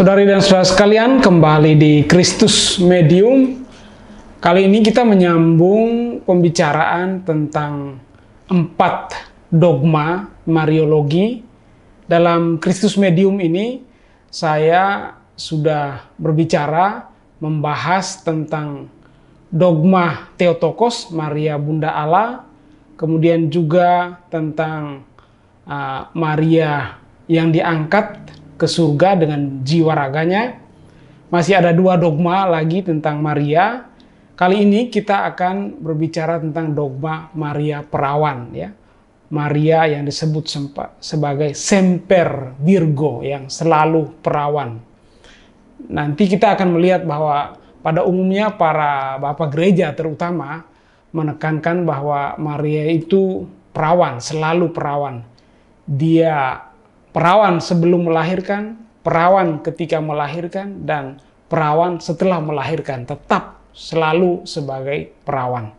Saudari dan saudara sekalian, kembali di Kristus Medium. Kali ini kita menyambung pembicaraan tentang 4 dogma Mariologi. Dalam Kristus Medium ini, saya sudah berbicara, membahas tentang dogma Theotokos, Maria Bunda Allah, kemudian juga tentang Maria yang diangkat ke surga dengan jiwa raganya. Masih ada 2 dogma lagi tentang Maria. Kali ini kita akan berbicara tentang dogma Maria Perawan, ya. Maria yang disebut sebagai Semper Virgo, yang selalu perawan. Nanti kita akan melihat bahwa pada umumnya para bapak gereja terutama menekankan bahwa Maria itu perawan, selalu perawan. Dia perawan sebelum melahirkan, perawan ketika melahirkan, dan perawan setelah melahirkan, tetap selalu sebagai perawan.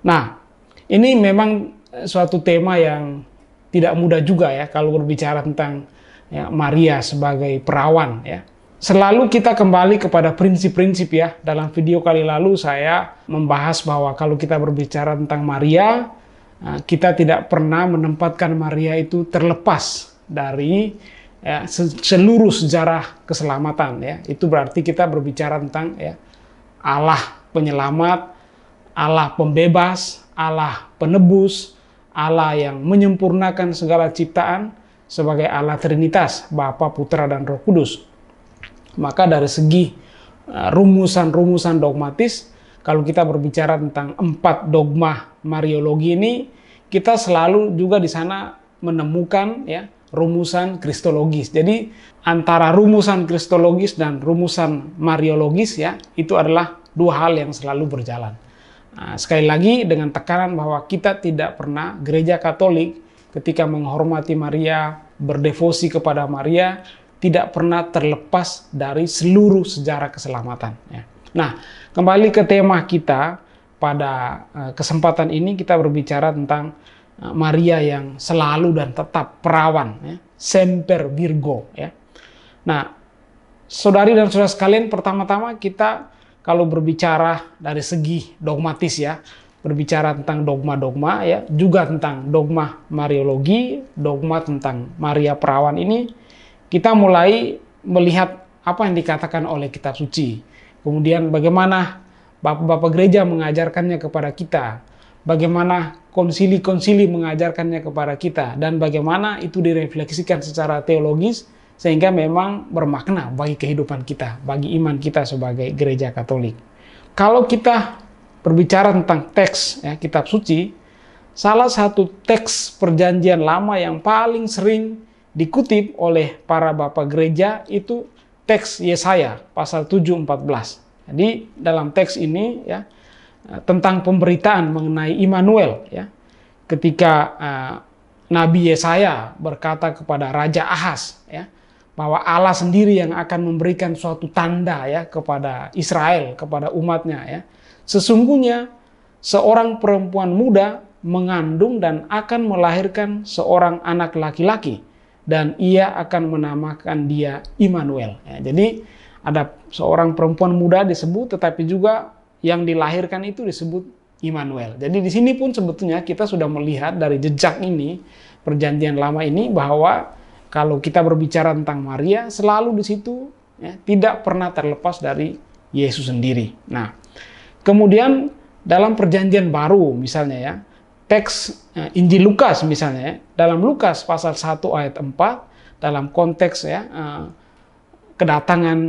Nah, ini memang suatu tema yang tidak mudah juga ya kalau berbicara tentang Maria sebagai perawan ya. Selalu kita kembali kepada prinsip-prinsip ya. Dalam video kali lalu saya membahas bahwa kalau kita berbicara tentang Maria, kita tidak pernah menempatkan Maria itu terlepas dari seluruh sejarah keselamatan ya. Itu berarti kita berbicara tentang Allah penyelamat, Allah pembebas, Allah penebus, Allah yang menyempurnakan segala ciptaan sebagai Allah Trinitas, Bapa, Putra, dan Roh Kudus. Maka dari segi rumusan-rumusan dogmatis, kalau kita berbicara tentang 4 dogma Mariologi ini, kita selalu juga di sana menemukan rumusan kristologis. Jadi antara rumusan kristologis dan rumusan mariologis itu adalah 2 hal yang selalu berjalan. Nah, sekali lagi dengan tekanan bahwa kita tidak pernah, gereja Katolik ketika menghormati Maria, berdevosi kepada Maria, tidak pernah terlepas dari seluruh sejarah keselamatan. Nah, kembali ke tema kita pada kesempatan ini, kita berbicara tentang Maria yang selalu dan tetap perawan, Semper Virgo. Nah, saudari dan saudara sekalian, pertama-tama kita kalau berbicara dari segi dogmatis berbicara tentang dogma-dogma juga tentang dogma Mariologi, dogma tentang Maria Perawan ini, kita mulai melihat apa yang dikatakan oleh kitab suci. Kemudian bagaimana bapak-bapak gereja mengajarkannya kepada kita, bagaimana konsili-konsili mengajarkannya kepada kita, dan bagaimana itu direfleksikan secara teologis sehingga memang bermakna bagi kehidupan kita, bagi iman kita sebagai gereja Katolik. Kalau kita berbicara tentang teks kitab suci, salah satu teks perjanjian lama yang paling sering dikutip oleh para bapak gereja itu teks Yesaya pasal 7:14. Jadi dalam teks ini tentang pemberitaan mengenai Immanuel ketika Nabi Yesaya berkata kepada Raja Ahaz bahwa Allah sendiri yang akan memberikan suatu tanda kepada Israel, kepada umatnya Sesungguhnya seorang perempuan muda mengandung dan akan melahirkan seorang anak laki-laki, dan ia akan menamakan dia Immanuel. Jadi ada seorang perempuan muda disebut, tetapi juga yang dilahirkan itu disebut Immanuel. Jadi di sini pun sebetulnya kita sudah melihat dari jejak ini, perjanjian lama ini, bahwa kalau kita berbicara tentang Maria, selalu di situ tidak pernah terlepas dari Yesus sendiri. Nah, kemudian dalam perjanjian baru misalnya teks Injil Lukas misalnya dalam Lukas pasal 1 ayat 4, dalam konteks kedatangan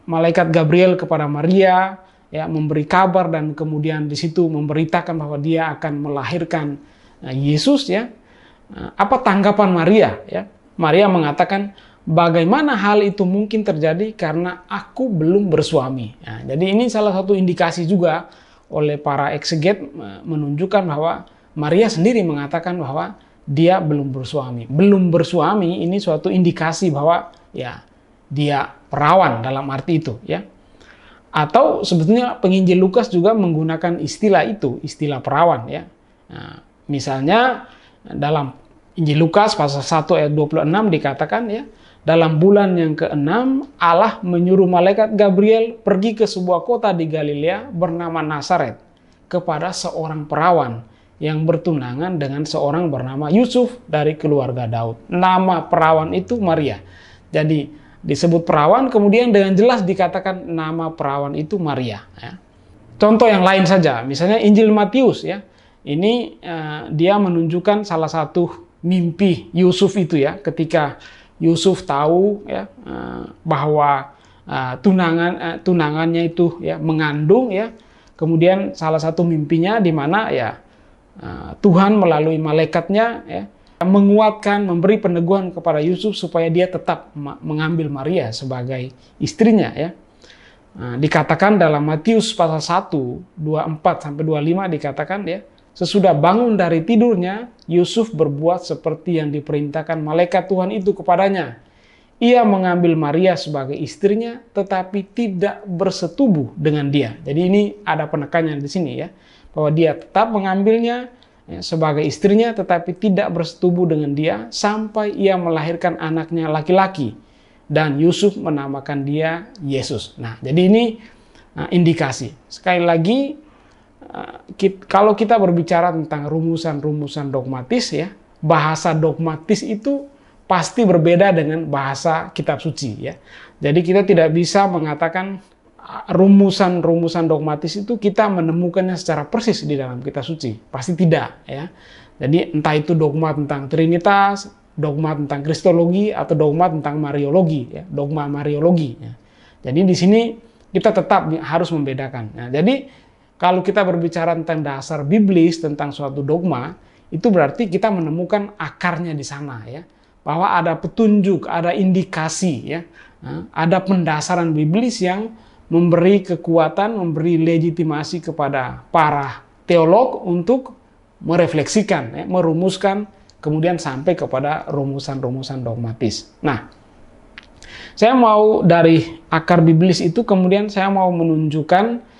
malaikat Gabriel kepada Maria, memberi kabar dan kemudian di situ memberitakan bahwa dia akan melahirkan Yesus apa tanggapan Maria Maria mengatakan, bagaimana hal itu mungkin terjadi karena aku belum bersuami. Jadi ini salah satu indikasi juga oleh para ekseget menunjukkan bahwa Maria sendiri mengatakan bahwa dia belum bersuami. Belum bersuami ini suatu indikasi bahwa dia perawan dalam arti itu Atau sebetulnya penginjil Lukas juga menggunakan istilah itu, istilah perawan Nah, misalnya dalam Injil Lukas pasal 1 ayat 26 dikatakan Dalam bulan yang ke-6, Allah menyuruh malaikat Gabriel pergi ke sebuah kota di Galilea bernama Nazaret kepada seorang perawan yang bertunangan dengan seorang bernama Yusuf dari keluarga Daud. Nama perawan itu Maria. Jadi disebut perawan, kemudian dengan jelas dikatakan nama perawan itu Maria. Ya. Contoh yang lain saja, misalnya Injil Matius ya. Ini dia menunjukkan salah satu mimpi Yusuf itu ya, ketika Yusuf tahu ya bahwa tunangannya itu ya mengandung ya. Kemudian salah satu mimpinya di mana ya Tuhan melalui malaikatnya ya menguatkan, memberi peneguhan kepada Yusuf supaya dia tetap mengambil Maria sebagai istrinya ya. Dikatakan dalam Matius pasal 1, 24 sampai 25 dikatakan ya, sesudah bangun dari tidurnya, Yusuf berbuat seperti yang diperintahkan malaikat Tuhan itu kepadanya. Ia mengambil Maria sebagai istrinya, tetapi tidak bersetubuh dengan dia. Jadi ini ada penekanannya di sini ya, bahwa dia tetap mengambilnya ya, sebagai istrinya, tetapi tidak bersetubuh dengan dia sampai ia melahirkan anaknya laki-laki. Dan Yusuf menamakan dia Yesus. Nah, jadi ini indikasi. Sekali lagi, kalau kita berbicara tentang rumusan-rumusan dogmatis ya, bahasa dogmatis itu pasti berbeda dengan bahasa kitab suci ya. Jadi kita tidak bisa mengatakan rumusan-rumusan dogmatis itu kita menemukannya secara persis di dalam kitab suci. Pasti tidak ya. Jadi entah itu dogma tentang Trinitas, dogma tentang Kristologi, atau dogma tentang Mariologi ya, dogma Mariologi ya. Jadi di sini kita tetap harus membedakan. Nah, jadi kalau kita berbicara tentang dasar biblis tentang suatu dogma, itu berarti kita menemukan akarnya di sana ya. Bahwa ada petunjuk, ada indikasi ya. Ada pendasaran biblis yang memberi kekuatan, memberi legitimasi kepada para teolog untuk merefleksikan, ya, merumuskan, kemudian sampai kepada rumusan-rumusan dogmatis. Nah, saya mau dari akar biblis itu kemudian saya mau menunjukkan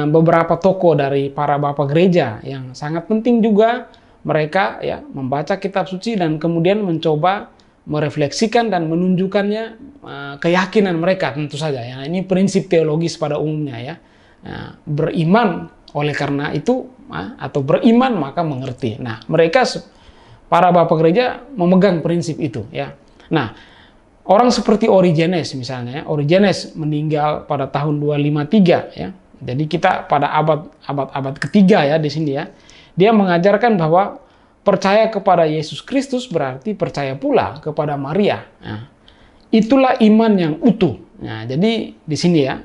beberapa tokoh dari para bapak gereja yang sangat penting juga mereka ya membaca kitab suci dan kemudian mencoba merefleksikan dan menunjukkannya keyakinan mereka tentu saja ya. Ini prinsip teologis pada umumnya ya. Beriman oleh karena itu atau beriman maka mengerti. Nah, mereka para bapak gereja memegang prinsip itu ya. Nah, orang seperti Origenes misalnya, Origenes meninggal pada tahun 253 ya. Jadi kita pada abad ketiga ya di sini ya. Dia mengajarkan bahwa percaya kepada Yesus Kristus berarti percaya pula kepada Maria. Nah, itulah iman yang utuh. Nah, jadi di sini ya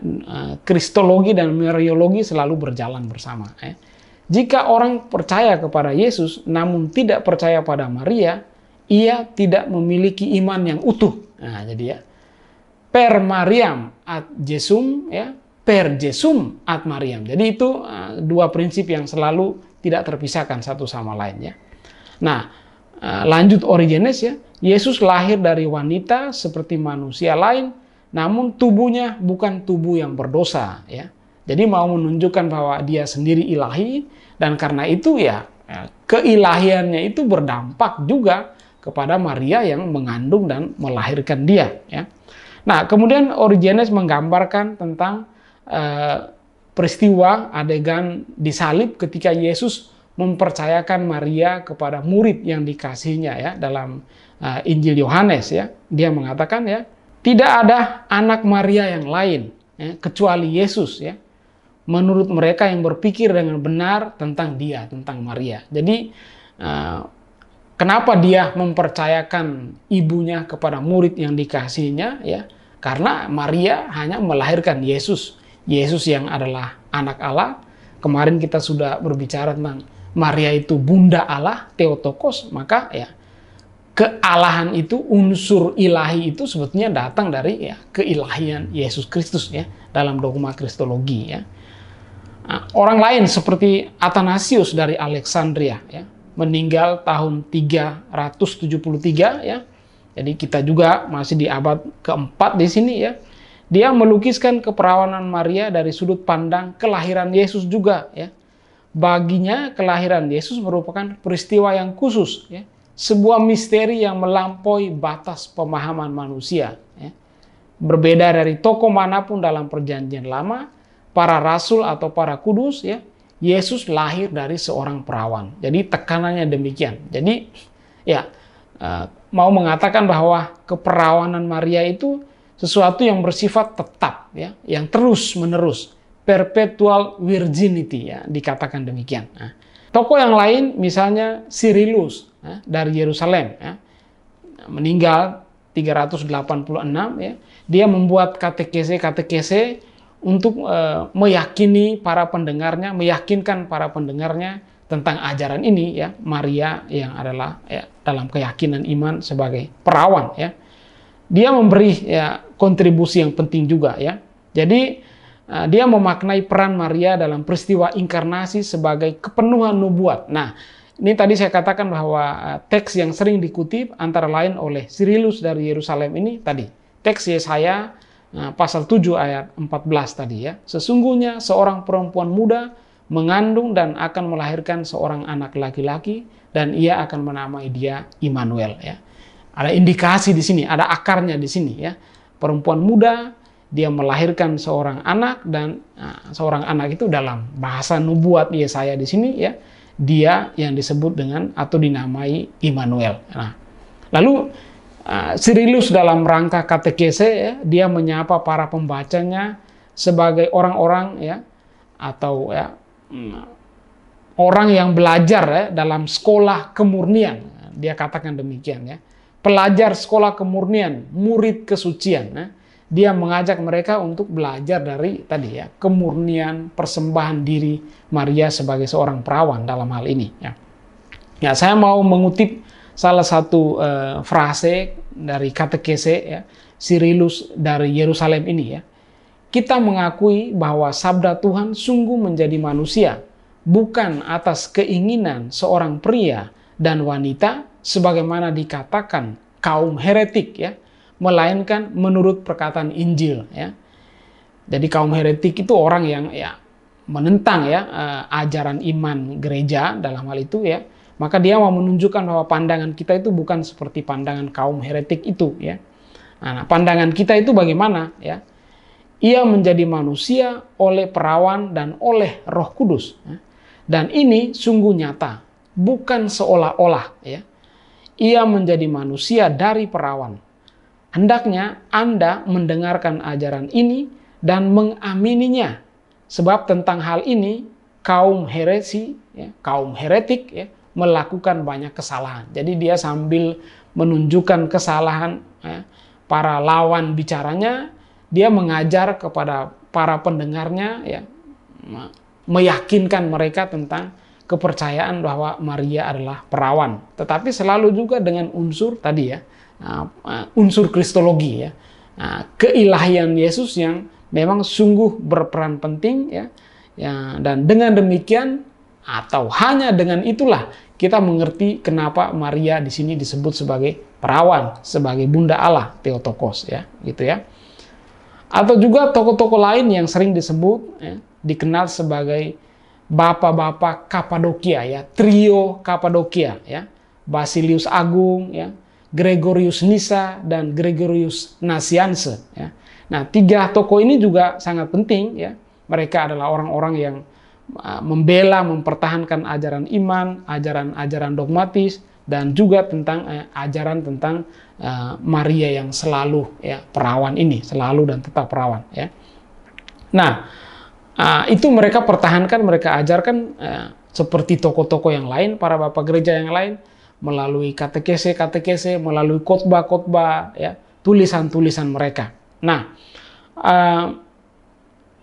Kristologi dan Mariologi selalu berjalan bersama. Ya. Jika orang percaya kepada Yesus namun tidak percaya pada Maria, ia tidak memiliki iman yang utuh. Nah, jadi ya per Mariam ad Jesum ya, per Jesum ad Mariam. Jadi itu dua prinsip yang selalu tidak terpisahkan satu sama lain ya. Nah, lanjut Origenes ya, Yesus lahir dari wanita seperti manusia lain, namun tubuhnya bukan tubuh yang berdosa ya. Jadi mau menunjukkan bahwa dia sendiri ilahi dan karena itu ya keilahiannya itu berdampak juga kepada Maria yang mengandung dan melahirkan dia ya. Nah, kemudian Origenes menggambarkan tentang peristiwa adegan disalib ketika Yesus mempercayakan Maria kepada murid yang dikasihnya ya dalam Injil Yohanes ya. Dia mengatakan ya, tidak ada anak Maria yang lain ya, kecuali Yesus ya. Menurut mereka yang berpikir dengan benar tentang dia, tentang Maria. Jadi kenapa dia mempercayakan ibunya kepada murid yang dikasihnya ya? Karena Maria hanya melahirkan Yesus. Yesus yang adalah anak Allah. Kemarin kita sudah berbicara tentang Maria itu bunda Allah, Theotokos, maka ya kealahan itu, unsur ilahi itu sebetulnya datang dari ya keilahian Yesus Kristus ya dalam dogma Kristologi ya. Nah, orang lain seperti Athanasius dari Alexandria ya, meninggal tahun 373 ya. Jadi kita juga masih di abad keempat di sini ya. Dia melukiskan keperawanan Maria dari sudut pandang kelahiran Yesus juga ya. Baginya kelahiran Yesus merupakan peristiwa yang khusus ya, sebuah misteri yang melampaui batas pemahaman manusia. Ya. Berbeda dari tokoh manapun dalam Perjanjian Lama, para rasul atau para kudus, ya, Yesus lahir dari seorang perawan. Jadi tekanannya demikian. Jadi ya mau mengatakan bahwa keperawanan Maria itu sesuatu yang bersifat tetap, ya, yang terus menerus, perpetual virginity, ya, dikatakan demikian. Nah, tokoh yang lain misalnya Cyrillus, ya, dari Yerusalem, ya, meninggal 386, ya. Dia membuat katekese untuk meyakinkan para pendengarnya tentang ajaran ini, ya, Maria yang adalah, ya, dalam keyakinan iman sebagai perawan, ya. Dia memberi, ya, kontribusi yang penting juga, ya. Jadi dia memaknai peran Maria dalam peristiwa inkarnasi sebagai kepenuhan nubuat. Nah, ini tadi saya katakan bahwa teks yang sering dikutip antara lain oleh Cyrillus dari Yerusalem ini tadi. Teks Yesaya pasal 7 ayat 14 tadi, ya. Sesungguhnya seorang perempuan muda mengandung dan akan melahirkan seorang anak laki-laki dan ia akan menamai dia Immanuel, ya. Ada indikasi di sini, ada akarnya di sini, ya. Perempuan muda, dia melahirkan seorang anak, dan seorang anak itu dalam bahasa nubuat Yesaya di sini, ya, dia yang disebut dengan atau dinamai Immanuel. Nah, lalu Cyrillus dalam rangka katekese, ya, dia menyapa para pembacanya sebagai orang-orang, ya, atau, ya, orang yang belajar, ya, dalam sekolah kemurnian. Dia katakan demikian, ya. Pelajar sekolah kemurnian, murid kesucian. Nah, dia mengajak mereka untuk belajar dari tadi, ya, kemurnian persembahan diri Maria sebagai seorang perawan dalam hal ini. Ya, ya, saya mau mengutip salah satu frase dari katekese, ya, Cyrillus dari Yerusalem ini, ya. Kita mengakui bahwa sabda Tuhan sungguh menjadi manusia, bukan atas keinginan seorang pria dan wanita sebagaimana dikatakan kaum heretik, ya, melainkan menurut perkataan Injil, ya. Jadi kaum heretik itu orang yang, ya, menentang, ya, ajaran iman gereja dalam hal itu, ya. Maka dia mau menunjukkan bahwa pandangan kita itu bukan seperti pandangan kaum heretik itu, ya. Nah, pandangan kita itu bagaimana, ya? Ia menjadi manusia oleh perawan dan oleh Roh Kudus, ya. Dan ini sungguh nyata, bukan seolah-olah, ya. Ia menjadi manusia dari perawan. Hendaknya Anda mendengarkan ajaran ini dan mengamininya. Sebab tentang hal ini kaum heresi, ya, kaum heretik, ya, melakukan banyak kesalahan. Jadi dia sambil menunjukkan kesalahan, ya, para lawan bicaranya, dia mengajar kepada para pendengarnya, ya, meyakinkan mereka tentang kepercayaan bahwa Maria adalah perawan, tetapi selalu juga dengan unsur tadi, ya, unsur kristologi, ya, keilahian Yesus yang memang sungguh berperan penting, ya, ya, dan dengan demikian atau hanya dengan itulah kita mengerti kenapa Maria di sini disebut sebagai perawan, sebagai Bunda Allah, Theotokos, ya, gitu, ya. Atau juga tokoh-tokoh lain yang sering disebut, ya, dikenal sebagai bapak-bapak Kapadokia, ya, trio Kapadokia, ya, Basilius Agung, ya, Gregorius Nyssa dan Gregorius Nazianze, ya. Nah, tiga tokoh ini juga sangat penting, ya. Mereka adalah orang-orang yang membela, mempertahankan ajaran iman, ajaran-ajaran dogmatis, dan juga tentang ajaran tentang Maria yang selalu, ya, perawan ini, selalu dan tetap perawan, ya. Nah, itu mereka pertahankan, mereka ajarkan seperti tokoh-tokoh yang lain, para bapak gereja yang lain, melalui katekese, melalui khotbah-khotbah, ya, tulisan-tulisan mereka. Nah,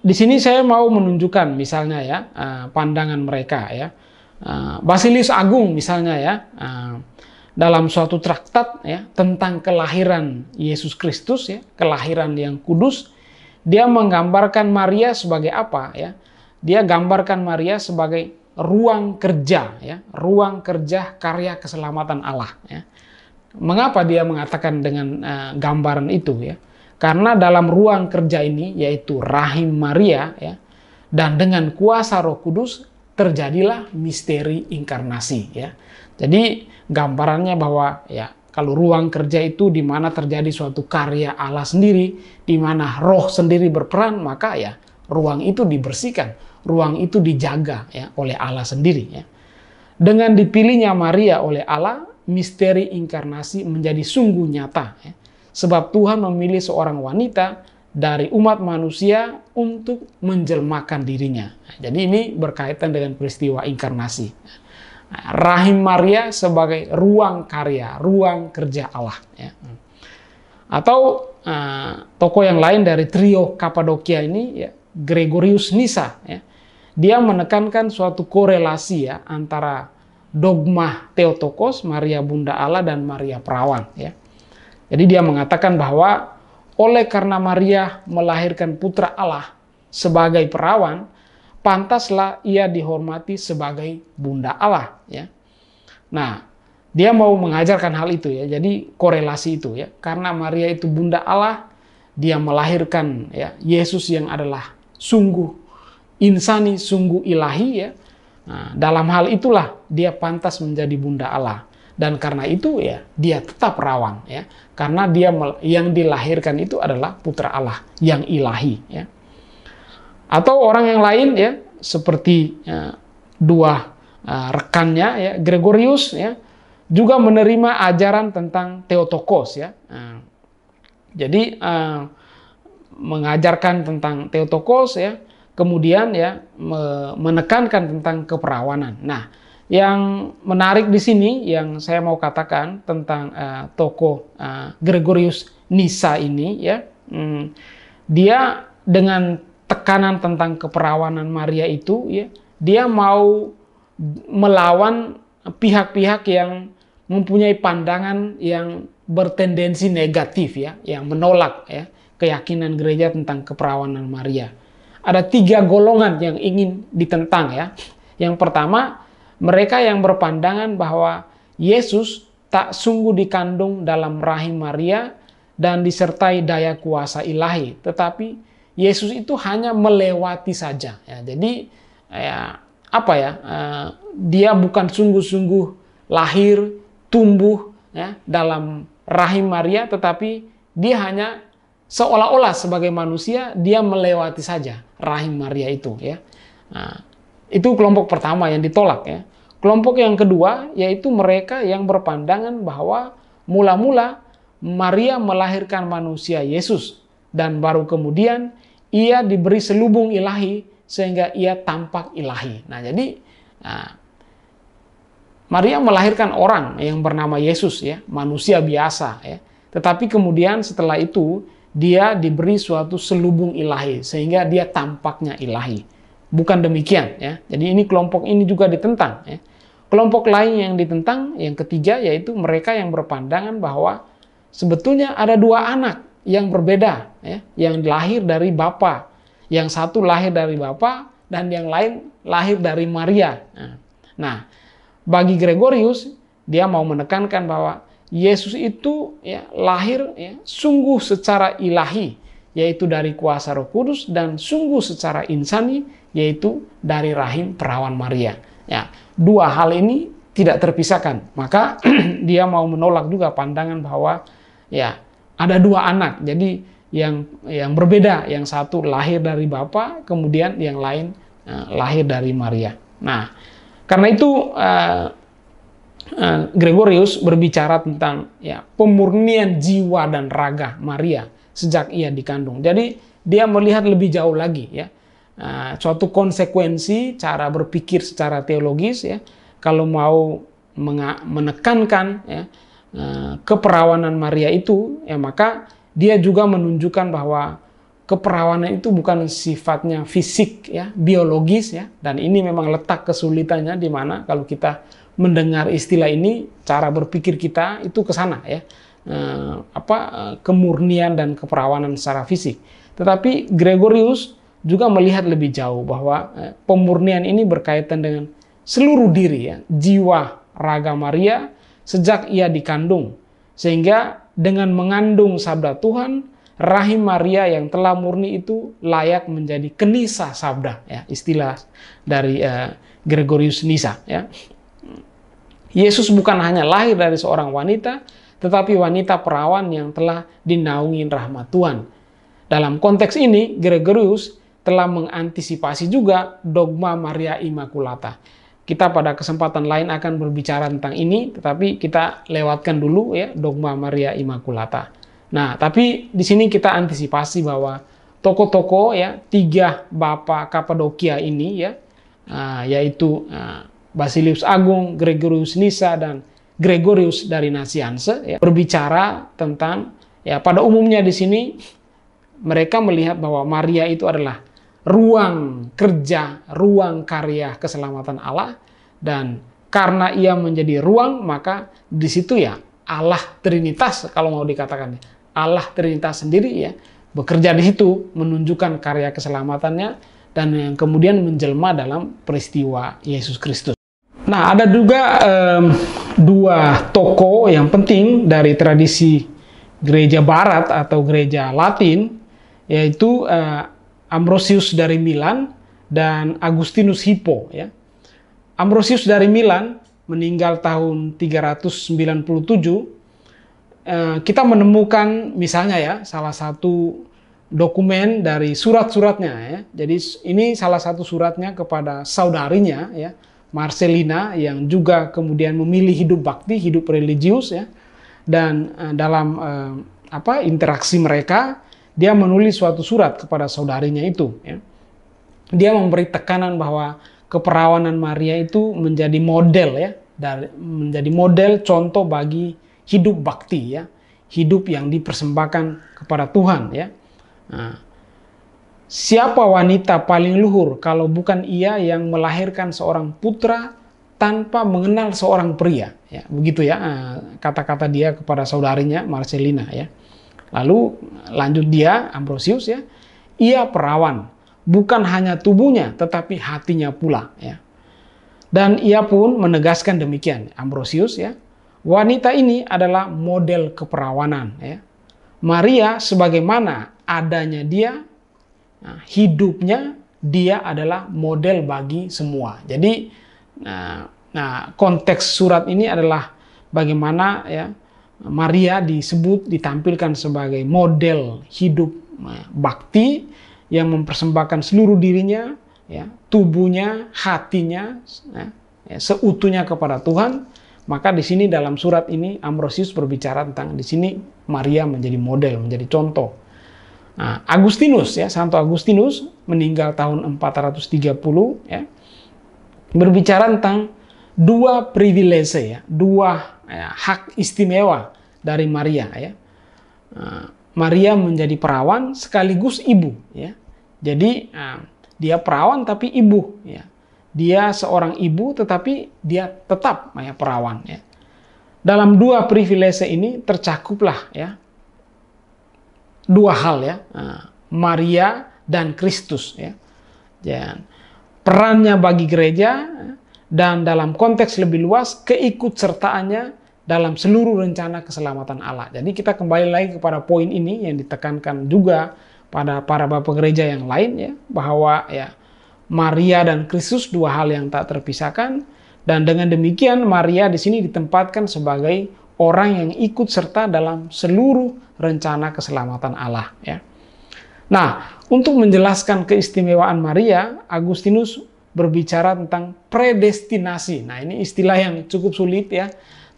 di sini saya mau menunjukkan misalnya, ya, pandangan mereka, ya. Basilius Agung misalnya, ya, dalam suatu traktat, ya, tentang kelahiran Yesus Kristus, ya, kelahiran yang kudus, dia menggambarkan Maria sebagai apa, ya? Dia gambarkan Maria sebagai ruang kerja, ya, ruang kerja karya keselamatan Allah, ya. Mengapa dia mengatakan dengan gambaran itu, ya? Karena dalam ruang kerja ini, yaitu rahim Maria, ya, dan dengan kuasa Roh Kudus terjadilah misteri inkarnasi, ya. Jadi gambarannya bahwa ya kalau ruang kerja itu di mana terjadi suatu karya Allah sendiri, di mana roh sendiri berperan, maka ya ruang itu dibersihkan, ruang itu dijaga ya oleh Allah sendiri ya. Dengan dipilihnya Maria oleh Allah, misteri inkarnasi menjadi sungguh nyata ya. Sebab Tuhan memilih seorang wanita dari umat manusia untuk menjelmakan dirinya. Jadi ini berkaitan dengan peristiwa inkarnasi. Rahim Maria sebagai ruang karya, ruang kerja Allah. Ya. Atau tokoh yang lain dari trio Kapadokia ini, ya, Gregorius Nyssa, ya, dia menekankan suatu korelasi ya antara dogma Theotokos, Maria Bunda Allah, dan Maria Perawan. Ya. Jadi dia mengatakan bahwa oleh karena Maria melahirkan putra Allah sebagai perawan, pantaslah ia dihormati sebagai Bunda Allah. Ya. Nah, dia mau mengajarkan hal itu ya. Jadi korelasi itu ya. Karena Maria itu Bunda Allah, dia melahirkan ya Yesus yang adalah sungguh insani, sungguh ilahi ya. Nah, dalam hal itulah dia pantas menjadi Bunda Allah. Dan karena itu ya dia tetap perawan ya. Karena dia yang dilahirkan itu adalah putra Allah yang ilahi ya. Atau orang yang lain ya seperti dua rekannya ya Gregorius ya juga menerima ajaran tentang Theotokos ya. Jadi mengajarkan tentang Theotokos ya, kemudian ya menekankan tentang keperawanan. Nah, yang menarik di sini yang saya mau katakan tentang tokoh Gregorius Nyssa ini ya, dia dengan tekanan tentang keperawanan Maria itu ya, dia mau melawan pihak-pihak yang mempunyai pandangan yang bertendensi negatif ya, yang menolak ya keyakinan gereja tentang keperawanan Maria. Ada 3 golongan yang ingin ditentang ya. Yang pertama, mereka yang berpandangan bahwa Yesus tak sungguh dikandung dalam rahim Maria dan disertai daya kuasa ilahi, tetapi Yesus itu hanya melewati saja. Ya, jadi ya, apa ya? Dia bukan sungguh-sungguh lahir, tumbuh ya, dalam rahim Maria, tetapi dia hanya seolah-olah sebagai manusia dia melewati saja rahim Maria itu. Ya. Nah, itu kelompok pertama yang ditolak. Ya. Kelompok yang kedua yaitu mereka yang berpandangan bahwa mula-mula Maria melahirkan manusia Yesus dan baru kemudian ia diberi selubung ilahi sehingga ia tampak ilahi. Nah, jadi Maria melahirkan orang yang bernama Yesus ya, manusia biasa ya. Tetapi kemudian setelah itu dia diberi suatu selubung ilahi sehingga dia tampaknya ilahi. Bukan demikian ya. Jadi ini kelompok ini juga ditentang ya. Kelompok lain yang ditentang yang ketiga yaitu mereka yang berpandangan bahwa sebetulnya ada 2 anak yang berbeda ya, yang lahir dari Bapa. Yang satu lahir dari Bapa dan yang lain lahir dari Maria. Nah, bagi Gregorius dia mau menekankan bahwa Yesus itu ya lahir ya sungguh secara ilahi, yaitu dari kuasa Roh Kudus, dan sungguh secara insani, yaitu dari rahim perawan Maria. Ya, 2 hal ini tidak terpisahkan. Maka dia mau menolak juga pandangan bahwa ya ada 2 anak, jadi yang berbeda, yang satu lahir dari Bapa, kemudian yang lain lahir dari Maria. Nah, karena itu Gregorius berbicara tentang ya pemurnian jiwa dan raga Maria sejak ia dikandung. Jadi dia melihat lebih jauh lagi ya, suatu konsekuensi cara berpikir secara teologis ya, kalau mau menekankan ya keperawanan Maria itu, ya maka dia juga menunjukkan bahwa keperawanan itu bukan sifatnya fisik ya, biologis ya, dan ini memang letak kesulitannya di mana kalau kita mendengar istilah ini, cara berpikir kita itu ke sana ya, kemurnian dan keperawanan secara fisik. Tetapi Gregorius juga melihat lebih jauh bahwa pemurnian ini berkaitan dengan seluruh diri ya, jiwa raga Maria sejak ia dikandung, sehingga dengan mengandung sabda Tuhan, rahim Maria yang telah murni itu layak menjadi kenisa sabda ya, istilah dari Gregorius Nyssa ya. Yesus bukan hanya lahir dari seorang wanita, tetapi wanita perawan yang telah dinaungi rahmat Tuhan. Dalam konteks ini, Gregorius telah mengantisipasi juga dogma Maria Immaculata. Kita pada kesempatan lain akan berbicara tentang ini, tetapi kita lewatkan dulu ya dogma Maria Immaculata. Nah, tapi di sini kita antisipasi bahwa tokoh-tokoh ya, 3 Bapak Kapadokia ini ya, yaitu Basilius Agung, Gregorius Nyssa, dan Gregorius dari Nazianze ya, berbicara tentang ya pada umumnya di sini mereka melihat bahwa Maria itu adalah ruang kerja, ruang karya keselamatan Allah, dan karena ia menjadi ruang, maka di situ ya Allah Trinitas, kalau mau dikatakan Allah Trinitas sendiri ya bekerja di situ, menunjukkan karya keselamatannya dan yang kemudian menjelma dalam peristiwa Yesus Kristus. Nah, ada juga 2 tokoh yang penting dari tradisi gereja Barat atau gereja Latin, yaitu Ambrosius dari Milan dan Agustinus Hippo ya. Ambrosius dari Milan meninggal tahun 397. Kita menemukan misalnya ya salah satu dokumen dari surat-suratnya ya. Jadi ini salah satu suratnya kepada saudarinya ya, Marcelina, yang juga kemudian memilih hidup bakti, hidup religius ya. Dan dalam interaksi mereka, dia menulis suatu surat kepada saudarinya itu. Ya. Dia memberi tekanan bahwa keperawanan Maria itu menjadi model ya, menjadi model contoh bagi hidup bakti ya, hidup yang dipersembahkan kepada Tuhan ya. Nah, siapa wanita paling luhur kalau bukan ia yang melahirkan seorang putra tanpa mengenal seorang pria? Ya, begitu ya kata-kata dia kepada saudarinya Marcelina ya. Lalu lanjut dia, Ambrosius ya, ia perawan, bukan hanya tubuhnya, tetapi hatinya pula. Ya. Dan ia pun menegaskan demikian, Ambrosius ya, wanita ini adalah model keperawanan. Ya. Maria sebagaimana adanya dia, hidupnya dia adalah model bagi semua. Jadi, konteks surat ini adalah bagaimana ya, Maria ditampilkan sebagai model hidup bakti yang mempersembahkan seluruh dirinya, ya, tubuhnya, hatinya, ya, seutuhnya kepada Tuhan. Maka di sini dalam surat ini Ambrosius berbicara tentang di sini Maria menjadi model, menjadi contoh. Nah, Agustinus ya, Santo Agustinus meninggal tahun 430 ya, berbicara tentang 2 privilege ya, 2 hak istimewa dari Maria ya. Maria menjadi perawan sekaligus ibu ya. Jadi dia perawan tapi ibu ya. Dia seorang ibu tetapi dia tetap ya perawan ya. Dalam 2 privilege ini tercakuplah ya 2 hal ya, Maria dan Kristus ya. Dan perannya bagi gereja dan dalam konteks lebih luas keikutsertaannya dalam seluruh rencana keselamatan Allah. Jadi kita kembali lagi kepada poin ini yang ditekankan juga pada para bapak gereja yang lain ya, bahwa ya Maria dan Kristus 2 hal yang tak terpisahkan, dan dengan demikian Maria di sini ditempatkan sebagai orang yang ikut serta dalam seluruh rencana keselamatan Allah ya. Nah, untuk menjelaskan keistimewaan Maria, Agustinus berbicara tentang predestinasi. Nah, ini istilah yang cukup sulit ya.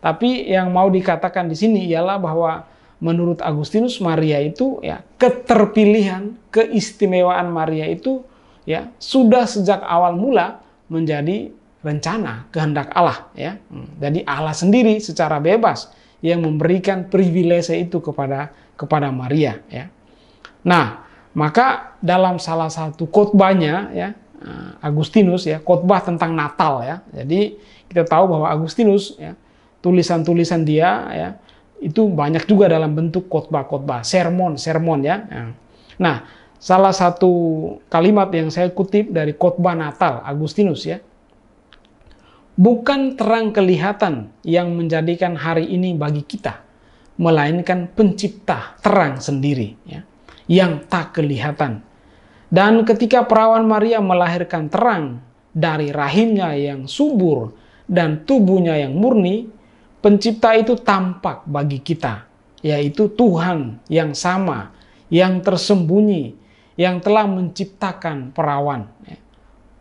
Tapi yang mau dikatakan di sini ialah bahwa menurut Agustinus Maria itu ya keterpilihan, keistimewaan Maria itu ya sudah sejak awal mula menjadi rencana kehendak Allah ya. Jadi Allah sendiri secara bebas yang memberikan privilege itu kepada Maria ya. Nah, maka dalam salah satu khotbahnya ya Agustinus ya, khotbah tentang Natal ya. Jadi kita tahu bahwa Agustinus ya, tulisan-tulisan dia ya itu banyak juga dalam bentuk khotbah-khotbah, sermon ya. Nah, salah satu kalimat yang saya kutip dari khotbah Natal Agustinus ya. Bukan terang kelihatan yang menjadikan hari ini bagi kita, melainkan pencipta terang sendiri ya, yang tak kelihatan. Dan ketika perawan Maria melahirkan terang dari rahimnya yang subur dan tubuhnya yang murni, pencipta itu tampak bagi kita, yaitu Tuhan yang sama, yang tersembunyi, yang telah menciptakan perawan.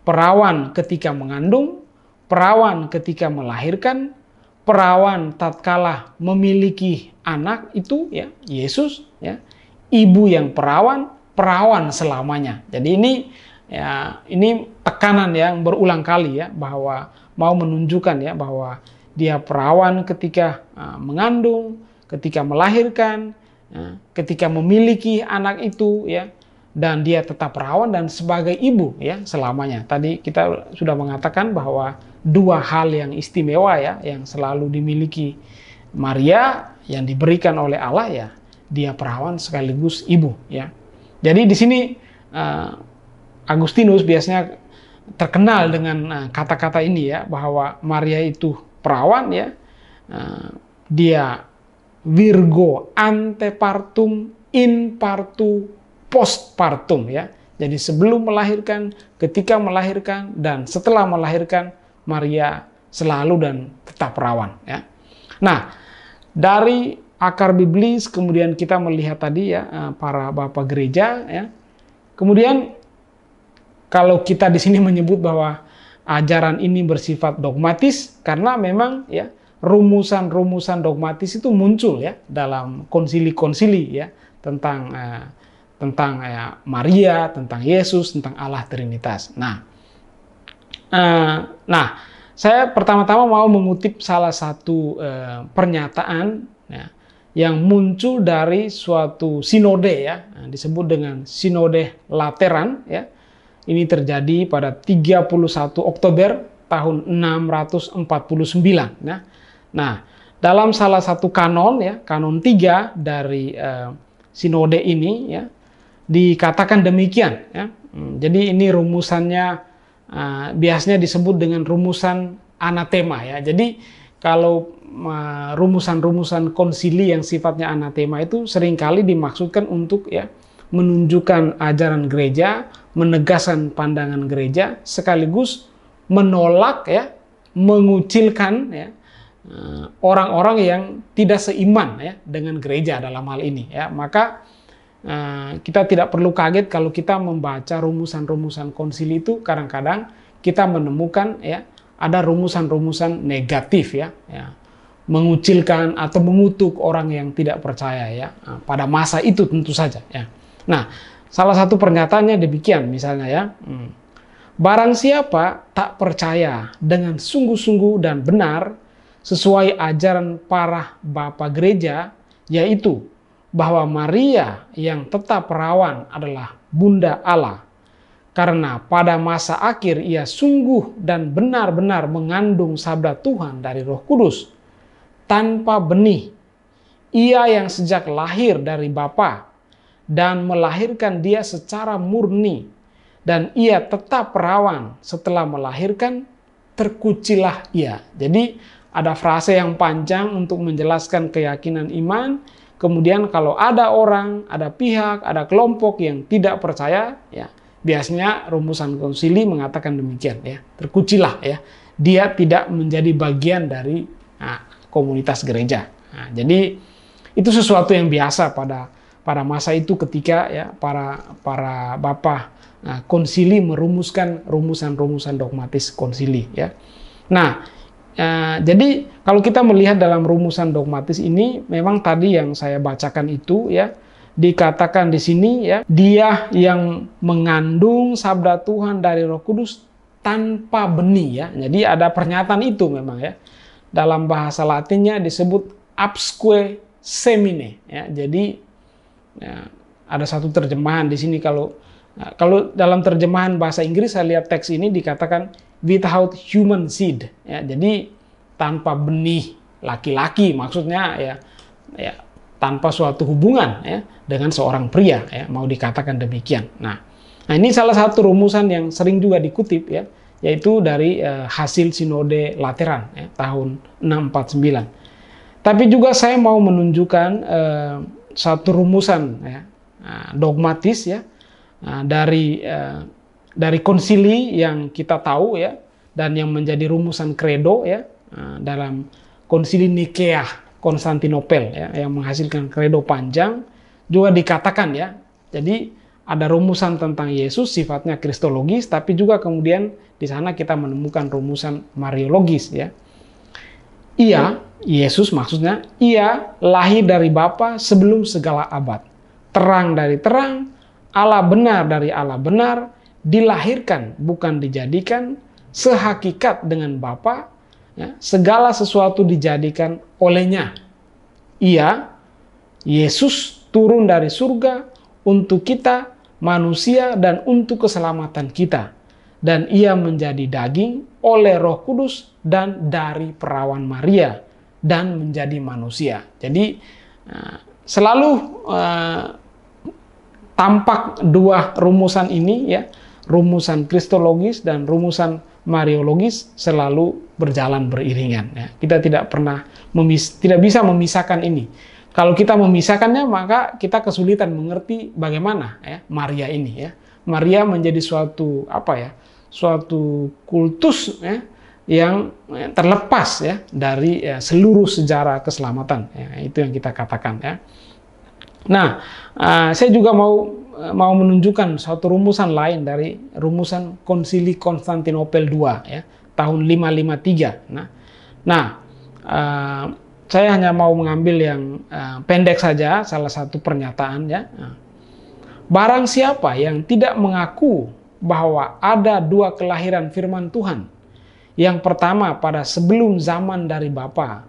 Perawan ketika mengandung, perawan ketika melahirkan, perawan tatkala memiliki anak itu ya Yesus ya. Ibu yang perawan, perawan selamanya. Jadi ini tekanan yang berulang kali ya, bahwa mau menunjukkan ya bahwa dia perawan ketika mengandung, ketika melahirkan, ketika memiliki anak itu ya, dan dia tetap perawan dan sebagai ibu ya selamanya. Tadi kita sudah mengatakan bahwa dua hal yang istimewa ya yang selalu dimiliki Maria yang diberikan oleh Allah ya, dia perawan sekaligus ibu ya. Jadi di sini Agustinus biasanya terkenal dengan kata-kata ini ya, bahwa Maria itu perawan ya, dia virgo antepartum, in partu, postpartum ya. Jadi sebelum melahirkan, ketika melahirkan, dan setelah melahirkan, Maria selalu dan tetap perawan ya. Nah, dari akar biblis kemudian kita melihat tadi ya para bapak gereja ya. Kemudian kalau kita di sini menyebut bahwa ajaran ini bersifat dogmatis, karena memang ya rumusan-rumusan dogmatis itu muncul ya dalam konsili-konsili ya tentang Maria, tentang Yesus, tentang Allah Trinitas. Nah, saya pertama-tama mau mengutip salah satu pernyataan ya, yang muncul dari suatu sinode ya, disebut dengan Sinode Lateran ya. Ini terjadi pada 31 Oktober tahun 649. Nah, dalam salah satu kanon ya, kanon 3 dari sinode ini ya, dikatakan demikian ya. Jadi ini rumusannya biasanya disebut dengan rumusan anatema ya. Jadi kalau rumusan-rumusan konsili yang sifatnya anatema itu seringkali dimaksudkan untuk ya menunjukkan ajaran gereja, menegaskan pandangan gereja, sekaligus menolak ya, mengucilkan ya orang-orang yang tidak seiman ya dengan gereja dalam hal ini ya. Maka kita tidak perlu kaget kalau kita membaca rumusan-rumusan konsili itu, kadang-kadang kita menemukan ya ada rumusan-rumusan negatif ya, mengucilkan atau mengutuk orang yang tidak percaya ya pada masa itu tentu saja ya. Nah, salah satu pernyataannya demikian misalnya ya, barang siapa tak percaya dengan sungguh-sungguh dan benar sesuai ajaran para bapak gereja, yaitu bahwa Maria yang tetap perawan adalah Bunda Allah, karena pada masa akhir ia sungguh dan benar-benar mengandung sabda Tuhan dari Roh Kudus tanpa benih, ia yang sejak lahir dari Bapa dan melahirkan dia secara murni, dan ia tetap perawan setelah melahirkan, terkucilah ia. Jadi ada frase yang panjang untuk menjelaskan keyakinan iman. Kemudian kalau ada orang, ada pihak, ada kelompok yang tidak percaya, ya biasanya rumusan konsili mengatakan demikian ya, terkucilah ya, dia tidak menjadi bagian dari komunitas gereja. Nah, jadi itu sesuatu yang biasa pada masa itu ketika ya para bapak konsili merumuskan rumusan-rumusan dogmatis konsili ya. Nah, jadi kalau kita melihat dalam rumusan dogmatis ini, memang tadi yang saya bacakan itu ya, dikatakan di sini ya, dia yang mengandung sabda Tuhan dari Roh Kudus tanpa benih ya. Jadi ada pernyataan itu memang ya. Dalam bahasa Latinnya disebut absque semine ya. Jadi ya, ada satu terjemahan di sini, kalau dalam terjemahan bahasa Inggris saya lihat teks ini dikatakan without human seed ya. Jadi tanpa benih laki-laki, maksudnya ya tanpa suatu hubungan ya dengan seorang pria ya, mau dikatakan demikian. Nah, ini salah satu rumusan yang sering juga dikutip ya, yaitu dari hasil Sinode Lateran ya, tahun 649. Tapi juga saya mau menunjukkan satu rumusan ya, dogmatis ya, dari konsili yang kita tahu ya, dan yang menjadi rumusan kredo ya dalam Konsili Nikea Konstantinopel ya, yang menghasilkan kredo panjang juga dikatakan ya. Jadi ada rumusan tentang Yesus sifatnya kristologis, tapi juga kemudian di sana kita menemukan rumusan mariologis ya. Ia, Yesus maksudnya, ia lahir dari Bapa sebelum segala abad. Terang dari terang, Allah benar dari Allah benar, dilahirkan bukan dijadikan, sehakikat dengan Bapa, ya, segala sesuatu dijadikan olehnya. Ia, Yesus turun dari surga untuk kita manusia dan untuk keselamatan kita. Dan ia menjadi daging oleh Roh Kudus dan dari perawan Maria dan menjadi manusia. Jadi selalu tampak dua rumusan ini ya, rumusan kristologis dan rumusan mariologis selalu berjalan beriringan ya. Kita tidak pernah tidak bisa memisahkan ini. Kalau kita memisahkannya maka kita kesulitan mengerti bagaimana ya Maria ini ya. Maria menjadi suatu suatu kultus ya yang terlepas ya dari seluruh sejarah keselamatan ya, itu yang kita katakan ya. Nah, saya juga mau menunjukkan suatu rumusan lain dari rumusan Konsili Konstantinopel II ya, tahun 553. Saya hanya mau mengambil yang pendek saja, salah satu pernyataan ya. Barang siapa yang tidak mengaku bahwa ada dua kelahiran firman Tuhan, yang pertama pada sebelum zaman dari Bapa,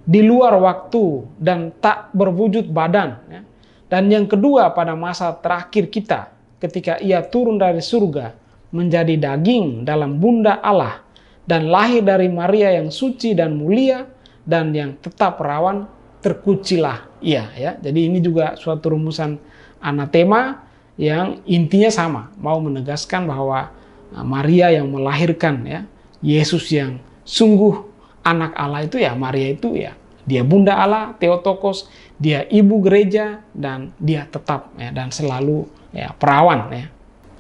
di luar waktu dan tak berwujud badan, ya. Dan yang kedua pada masa terakhir kita, ketika ia turun dari surga, menjadi daging dalam bunda Allah, dan lahir dari Maria yang suci dan mulia, dan yang tetap perawan, terkucilah ia. Ya. Jadi ini juga suatu rumusan anatema yang intinya sama, mau menegaskan bahwa Maria yang melahirkan ya Yesus yang sungguh anak Allah itu ya, Maria itu ya, dia bunda Allah, Theotokos, dia ibu gereja, dan dia tetap ya, dan selalu ya perawan ya.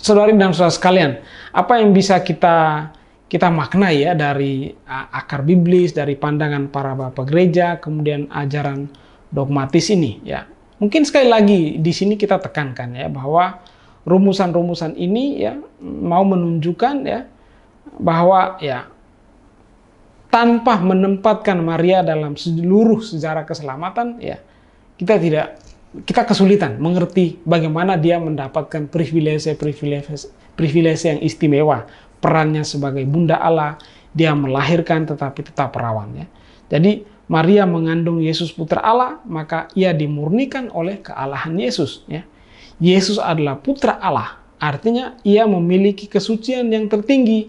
Saudari dan saudara sekalian, apa yang bisa kita maknai ya dari akar biblis, dari pandangan para bapak gereja, kemudian ajaran dogmatis ini ya. Mungkin sekali lagi di sini kita tekankan ya bahwa rumusan-rumusan ini ya mau menunjukkan ya bahwa ya tanpa menempatkan Maria dalam seluruh sejarah keselamatan ya kita kesulitan mengerti bagaimana dia mendapatkan privilege yang istimewa, perannya sebagai bunda Allah, dia melahirkan tetapi tetap perawan ya. Jadi Maria mengandung Yesus putra Allah, maka ia dimurnikan oleh kealahan Yesus ya. Yesus adalah putra Allah, artinya ia memiliki kesucian yang tertinggi,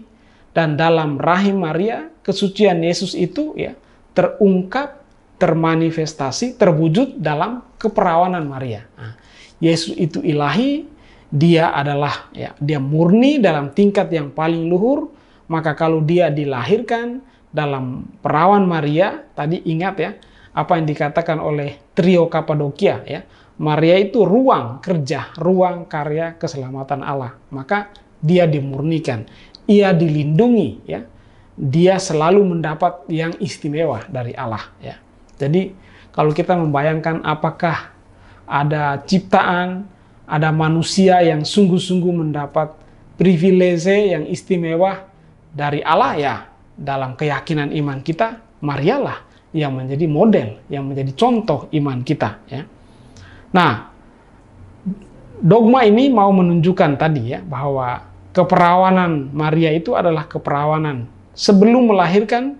dan dalam rahim Maria kesucian Yesus itu ya terungkap, termanifestasi, terwujud dalam keperawanan Maria. Nah, Yesus itu ilahi, dia adalah ya dia murni dalam tingkat yang paling luhur, maka kalau dia dilahirkan dalam perawan Maria, tadi ingat ya, apa yang dikatakan oleh trio Kapadokia ya. Maria itu ruang kerja, ruang karya keselamatan Allah. Maka dia dimurnikan, ia dilindungi ya. Dia selalu mendapat yang istimewa dari Allah ya. Jadi kalau kita membayangkan apakah ada ciptaan, ada manusia yang sungguh-sungguh mendapat privilege yang istimewa dari Allah ya. Dalam keyakinan iman kita, Maria lah yang menjadi model, yang menjadi contoh iman kita ya. Nah, dogma ini mau menunjukkan tadi ya bahwa keperawanan Maria itu adalah keperawanan sebelum melahirkan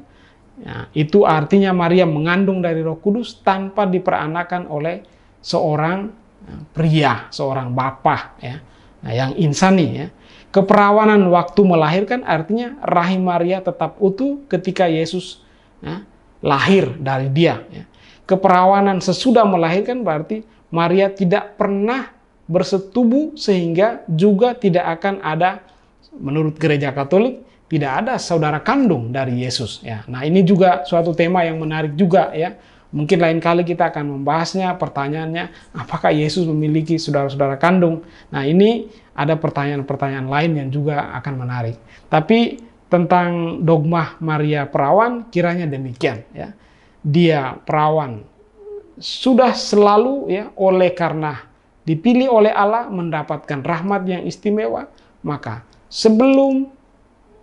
ya, itu artinya Maria mengandung dari Roh Kudus tanpa diperanakan oleh seorang pria, seorang bapa ya, nah, yang insani ya. Keperawanan waktu melahirkan artinya rahim Maria tetap utuh ketika Yesus ya, lahir dari dia. Ya. Keperawanan sesudah melahirkan berarti Maria tidak pernah bersetubuh sehingga juga tidak akan ada, menurut gereja Katolik, tidak ada saudara kandung dari Yesus. Ya. Nah ini juga suatu tema yang menarik juga ya. Mungkin lain kali kita akan membahasnya, pertanyaannya, apakah Yesus memiliki saudara-saudara kandung? Nah ini ada pertanyaan-pertanyaan lain yang juga akan menarik. Tapi tentang dogma Maria perawan kiranya demikian ya. Dia perawan sudah selalu ya, oleh karena dipilih oleh Allah mendapatkan rahmat yang istimewa, maka sebelum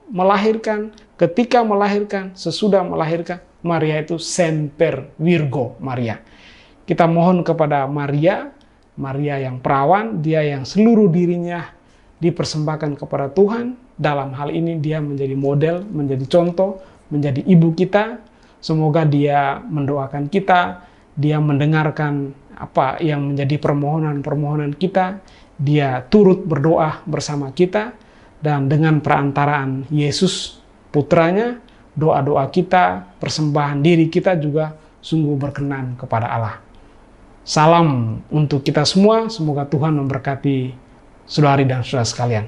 melahirkan, ketika melahirkan, sesudah melahirkan, Maria itu semper Virgo Maria. Kita mohon kepada Maria, Maria yang perawan, dia yang seluruh dirinya dipersembahkan kepada Tuhan. Dalam hal ini dia menjadi model, menjadi contoh, menjadi ibu kita. Semoga dia mendoakan kita, dia mendengarkan apa yang menjadi permohonan-permohonan kita, dia turut berdoa bersama kita, dan dengan perantaraan Yesus putranya, doa-doa kita, persembahan diri kita juga sungguh berkenan kepada Allah. Salam untuk kita semua, semoga Tuhan memberkati saudari dan saudara sekalian.